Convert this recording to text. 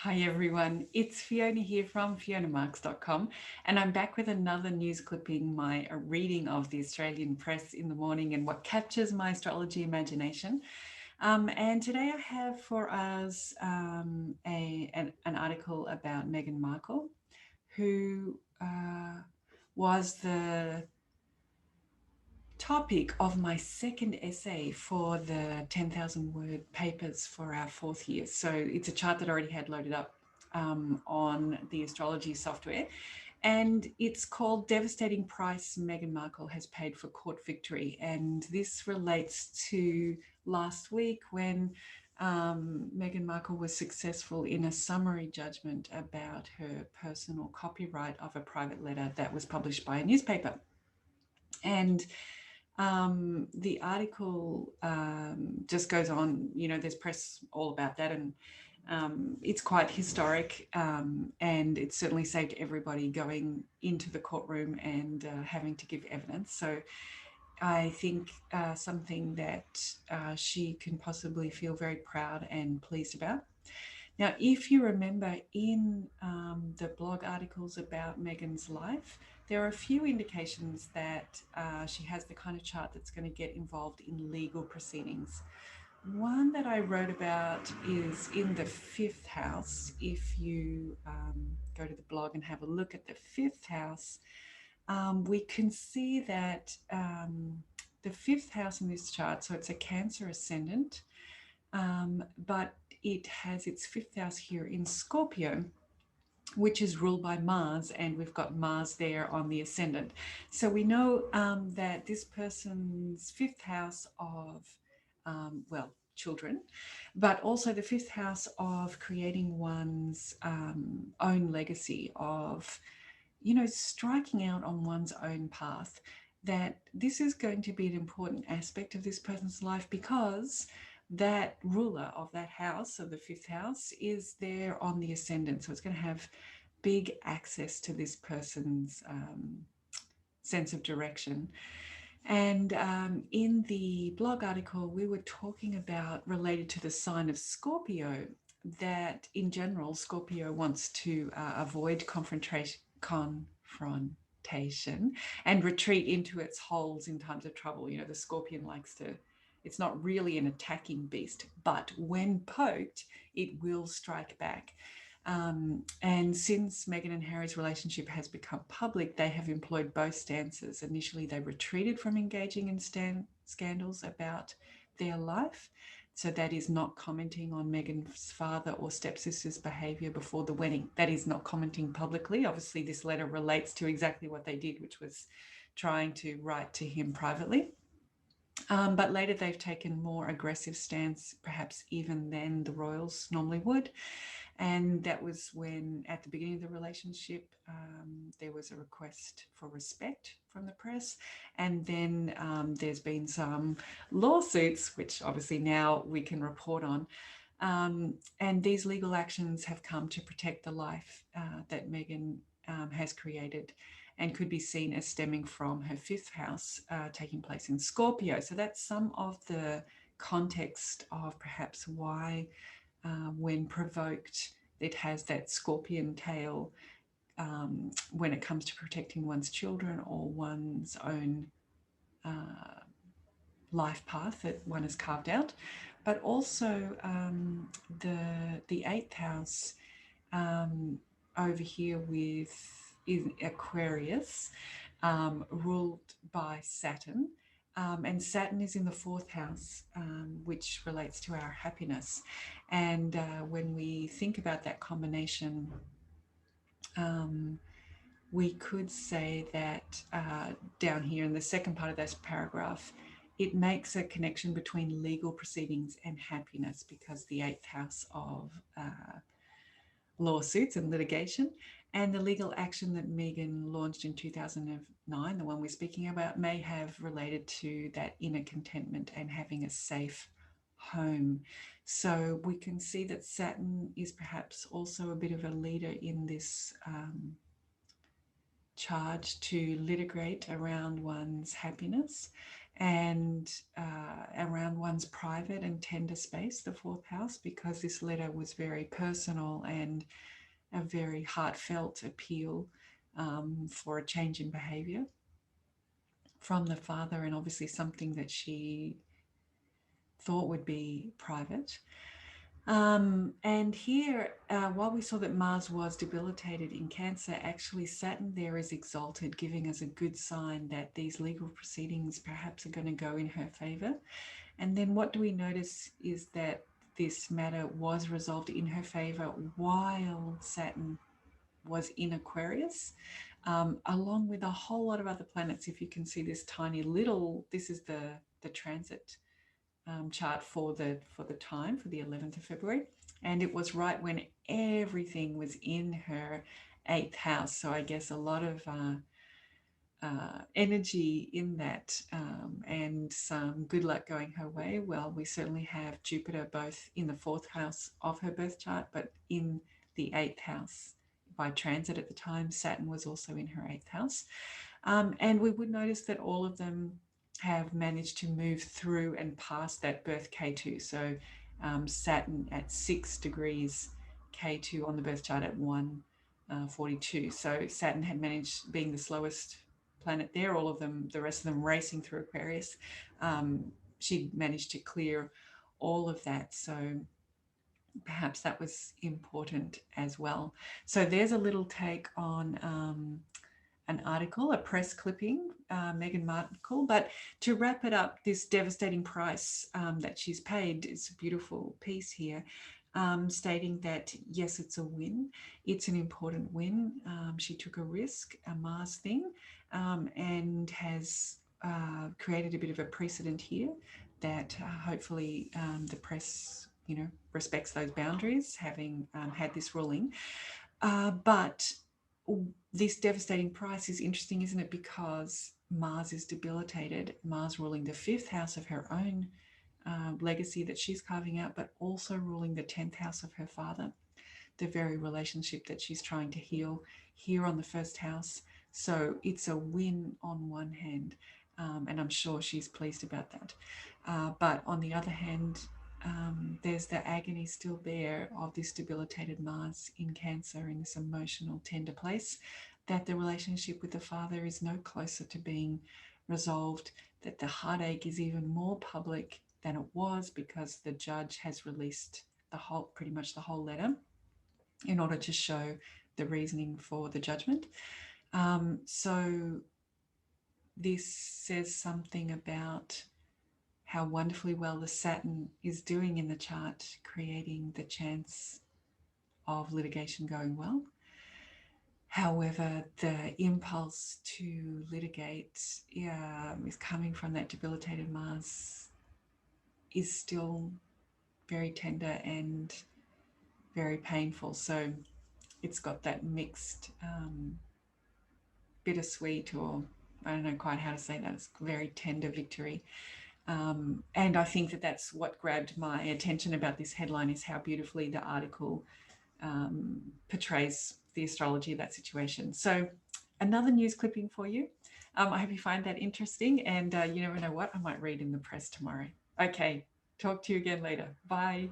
Hi everyone, it's Fiona here from fionamarks.com, and I'm back with another news clipping, my reading of the Australian press in the morning and what captures my astrology imagination. And today I have for us an article about Meghan Markle, who was the topic of my second essay for the 10,000 word papers for our fourth year. So it's a chart that I already had loaded up on the Astrology software. And it's called Devastating Price Meghan Markle Has Paid for Court Victory. And this relates to last week when Meghan Markle was successful in a summary judgment about her personal copyright of a private letter that was published by a newspaper. And the article just goes on, there's press all about that, and it's quite historic, and it certainly saved everybody going into the courtroom and having to give evidence. So I think something that she can possibly feel very proud and pleased about. Now, if you remember in the blog articles about Meghan's life, there are a few indications that she has the kind of chart that's going to get involved in legal proceedings. One that I wrote about is in the fifth house. If you go to the blog and have a look at the fifth house, we can see that the fifth house in this chart, so it's a Cancer ascendant, but it has its fifth house here in Scorpio, which is ruled by Mars, and we've got Mars there on the ascendant. So we know that this person's fifth house of, children, but also the fifth house of creating one's own legacy, of, striking out on one's own path, that this is going to be an important aspect of this person's life because that ruler of that house, of the fifth house, is there on the ascendant. So it's going to have big access to this person's sense of direction. And in the blog article, we were talking about, related to the sign of Scorpio, that in general, Scorpio wants to avoid confrontation and retreat into its holes in times of trouble. The Scorpion likes to, it's not really an attacking beast, but when poked, it will strike back. And since Meghan and Harry's relationship has become public, they have employed both stances. Initially, they retreated from engaging in scandals about their life. So that is not commenting on Meghan's father or stepsister's behaviour before the wedding. That is not commenting publicly. Obviously, this letter relates to exactly what they did, which was trying to write to him privately. But later they've taken more aggressive stance, perhaps even than the royals normally would. And that was when, at the beginning of the relationship, there was a request for respect from the press. And then there's been some lawsuits, which obviously now we can report on. And these legal actions have come to protect the life that Meghan has created, and could be seen as stemming from her fifth house taking place in Scorpio. So that's some of the context of perhaps why, when provoked, it has that scorpion tail when it comes to protecting one's children or one's own life path that one has carved out. But also the eighth house over here with in Aquarius, ruled by Saturn. And Saturn is in the fourth house, which relates to our happiness. And when we think about that combination, we could say that down here in the second part of this paragraph, it makes a connection between legal proceedings and happiness, because the eighth house of lawsuits and litigation, and the legal action that Meghan launched in 2009, the one we're speaking about, may have related to that inner contentment and having a safe home. So we can see that Saturn is perhaps also a bit of a leader in this charge to litigate around one's happiness and around one's private and tender space, the fourth house, because this letter was very personal and a very heartfelt appeal for a change in behavior from the father, and obviously something that she thought would be private. And here, while we saw that Mars was debilitated in Cancer, actually Saturn there is exalted, giving us a good sign that these legal proceedings perhaps are going to go in her favor. And then what do we notice is that this matter was resolved in her favor while Saturn was in Aquarius, along with a whole lot of other planets. If you can see this tiny little, this is the transit chart for the time for the 11th of February, and it was right when everything was in her 8th house. So I guess a lot of energy in that, and some good luck going her way. Well, we certainly have Jupiter both in the 4th house of her birth chart, but in the 8th house by transit at the time. Saturn was also in her 8th house. And we would notice that all of them have managed to move through and past that birth K2. So Saturn at 6 degrees K2 on the birth chart at 142. So Saturn had managed, being the slowest planet there, all of them, the rest of them racing through Aquarius, she managed to clear all of that. So perhaps that was important as well. So there's a little take on an article, a press clipping, Meghan Markle. But to wrap it up, this devastating price that she's paid, it's a beautiful piece here, stating that, yes, it's a win. It's an important win. She took a risk, a Mars thing, and has created a bit of a precedent here that hopefully the press, respects those boundaries, having had this ruling. But this devastating price is interesting, isn't it? Because Mars is debilitated, Mars ruling the 5th house of her own legacy that she's carving out, but also ruling the 10th house of her father, the very relationship that she's trying to heal here on the 1st house. So it's a win on one hand, and I'm sure she's pleased about that. But on the other hand, there's the agony still there of this debilitated Mars in Cancer, in this emotional, tender place, that the relationship with the father is no closer to being resolved, that the heartache is even more public than it was because the judge has released pretty much the whole letter in order to show the reasoning for the judgment. So this says something about how wonderfully well the Saturn is doing in the chart, creating the chance of litigation going well. However, the impulse to litigate is coming from that debilitated Mars, is still very tender and very painful. So it's got that mixed bittersweet, or I don't know quite how to say that. It's very tender victory. And I think that that's what grabbed my attention about this headline, is how beautifully the article portrays the astrology of that situation. So another news clipping for you. I hope you find that interesting, and you never know what I might read in the press tomorrow. Okay, talk to you again later. Bye.